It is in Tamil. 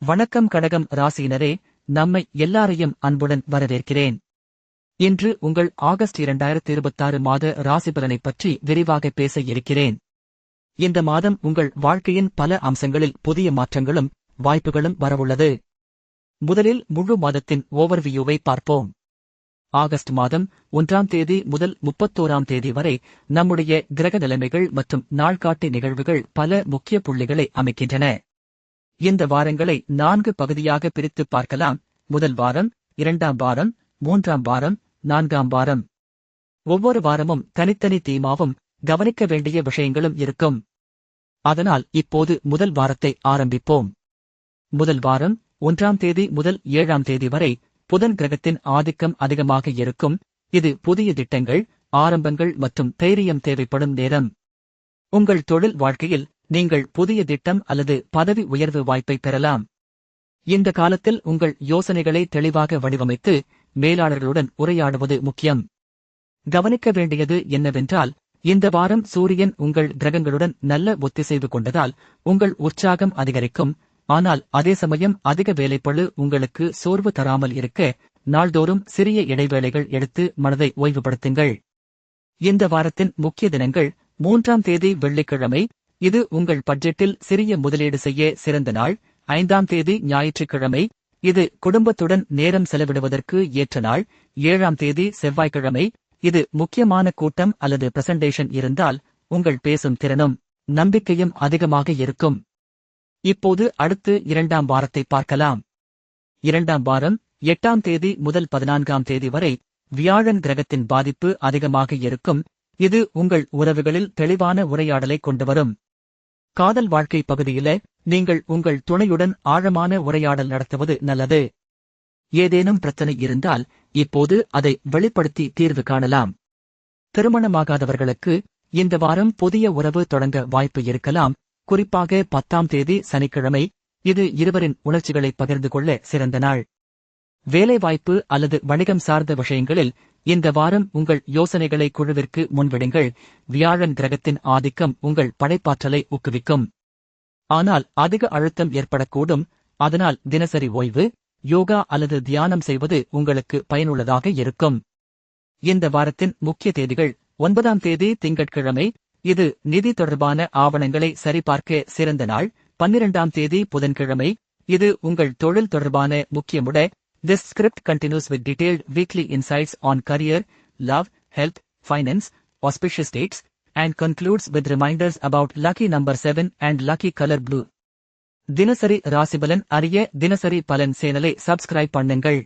வணக்கம் கடகம் ராசியினரே, நம்மை எல்லாரையும் அன்புடன் வரவேற்கிறேன். இன்று உங்கள் ஆகஸ்ட் 2026 மாத ராசிபலனை பற்றி விரிவாக பேச இருக்கிறேன். இந்த மாதம் உங்கள் வாழ்க்கையின் பல அம்சங்களில் புதிய மாற்றங்களும் வாய்ப்புகளும் வரவுள்ளது. முதலில் முழு மாதத்தின் ஓவர்வியூவை பார்ப்போம். ஆகஸ்ட் மாதம் 1ஆம் தேதி முதல் 31ஆம் தேதி வரை நம்முடைய கிரக நிலைமைகள் மற்றும் நாள்காட்டி நிகழ்வுகள் பல முக்கிய புள்ளிகளை அமைக்கின்றன. இந்த வாரங்களை 4 பகுதியாக பிரித்து பார்க்கலாம். முதல் வாரம், 2ஆம் வாரம், 3ஆம் வாரம், 4ஆம் வாரம். ஒவ்வொரு வாரமும் தனித்தனி தீமாவும் கவனிக்க வேண்டிய விஷயங்களும் இருக்கும். அதனால் இப்போது முதல் வாரத்தை ஆரம்பிப்போம். முதல் வாரம் 1ஆம் தேதி முதல் 7ஆம் தேதி வரை புதன் கிரகத்தின் ஆதிக்கம் அதிகமாக இருக்கும். இது புதிய திட்டங்கள், ஆரம்பங்கள் மற்றும் தைரியம் தேவைப்படும் நேரம். உங்கள் தொழில் வாழ்க்கையில் நீங்கள் புதிய திட்டம் அல்லது பதவி உயர்வு வாய்ப்பை பெறலாம். இந்த காலத்தில் உங்கள் யோசனைகளை தெளிவாக வடிவமைத்து மேலாளர்களுடன் உரையாடுவது முக்கியம். கவனிக்க வேண்டியது என்னவென்றால், இந்த வாரம் சூரியன் உங்கள் கிரகங்களுடன் நல்ல ஒத்திசைவு கொண்டதால் உங்கள் உற்சாகம் அதிகரிக்கும். ஆனால் அதே சமயம் அதிக வேலைப்பளு உங்களுக்கு சோர்வு தராமல் இருக்க நாள்தோறும் சிறிய இடைவேளைகள் எடுத்து மனதை ஓய்வுபடுத்துங்கள். இந்த வாரத்தின் முக்கிய தினங்கள்: 3ஆம் தேதி வெள்ளிக்கிழமை, இது உங்கள் பட்ஜெட்டில் சிறிய முதலீடு செய்ய சிறந்த நாள். 5ஆம் தேதி ஞாயிற்றுக்கிழமை, இது குடும்பத்துடன் நேரம் செலவிடுவதற்கு ஏற்ற நாள். 7ஆம் தேதி செவ்வாய்க்கிழமை, இது முக்கியமான கூட்டம் அல்லது பிரசன்டேஷன் இருந்தால் உங்கள் பேசும் திறனும் நம்பிக்கையும் அதிகமாக இருக்கும். இப்போது அடுத்து 2ஆம் வாரத்தை பார்க்கலாம். 2ஆம் வாரம் 8ஆம் தேதி முதல் 14ஆம் தேதி வரை வியாழன் கிரகத்தின் பாதிப்பு அதிகமாக இருக்கும். இது உங்கள் உறவுகளில் தெளிவான உரையாடலை கொண்டுவரும். காதல் வாழ்க்கை பகுதியில நீங்கள் உங்கள் துணையுடன் ஆழமான உரையாடல் நடத்துவது நல்லது. ஏதேனும் பிரச்சனை இருந்தால் இப்போது அதை வெளிப்படுத்தி தீர்வு காணலாம். திருமணமாகாதவர்களுக்கு இந்த வாரம் புதிய உறவு தொடங்க வாய்ப்பு இருக்கலாம். குறிப்பாக 10ஆம் தேதி சனிக்கிழமை, இது இருவரின் உணர்ச்சிகளை பகிர்ந்து கொள்ள சிறந்த நாள். வேலைவாய்ப்பு அல்லது வணிகம் சார்ந்த விஷயங்களில் இந்த வாரம் உங்கள் யோசனைகளை குழுவிற்கு முன்விடுங்கள். வியாழன் கிரகத்தின் ஆதிக்கம் உங்கள் படைப்பாற்றலை ஊக்குவிக்கும். ஆனால் அதிக அழுத்தம் ஏற்படக்கூடும். அதனால் தினசரி ஓய்வு, யோகா அல்லது தியானம் செய்வது உங்களுக்கு பயனுள்ளதாக இருக்கும். இந்த வாரத்தின் முக்கிய தேதிகள்: 9ஆம் தேதி திங்கட்கிழமை, இது நிதி தொடர்பான ஆவணங்களை சரிபார்க்க சிறந்த நாள். 12ஆம் தேதி புதன்கிழமை, இது உங்கள் தொழில் தொடர்பான முக்கிய முட. This script continues with detailed weekly insights on career, love, health, finance, auspicious dates, and concludes with reminders about lucky number 7 and lucky color blue. தினசரி ராசிபலன் அறிய தினசரி பலன் சேனலை சப்ஸ்கிரைப் பண்ணுங்கள்.